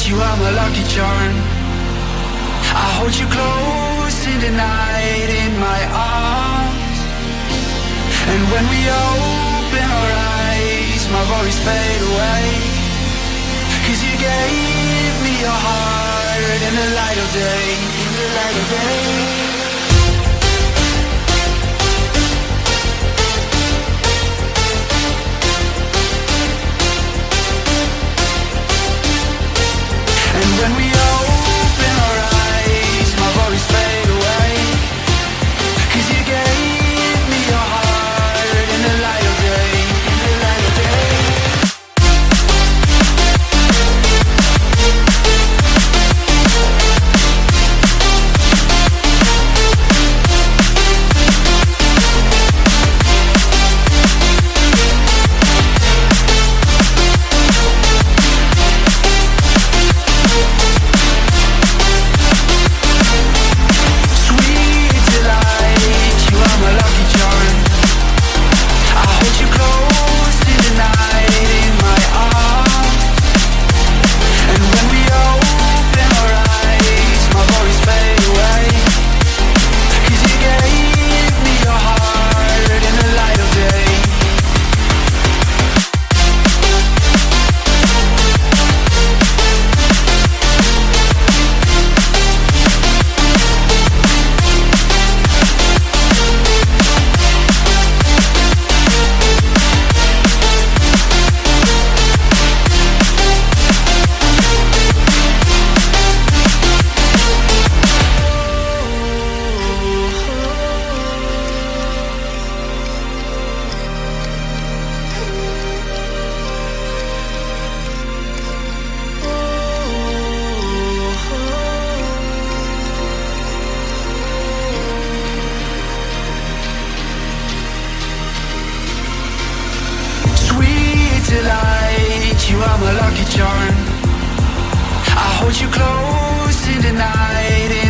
you are my lucky charm. I hold you close in the night in my arms. And when we open our eyes, my worries fade away. 'Cause you gave me your heart in the light of day, in the light of day. And when we open our eyes, my worries fade away. 'Cause you gave me your heart in the light of day, in the light of day. Delight, you are my lucky charm. I hold you close in the night.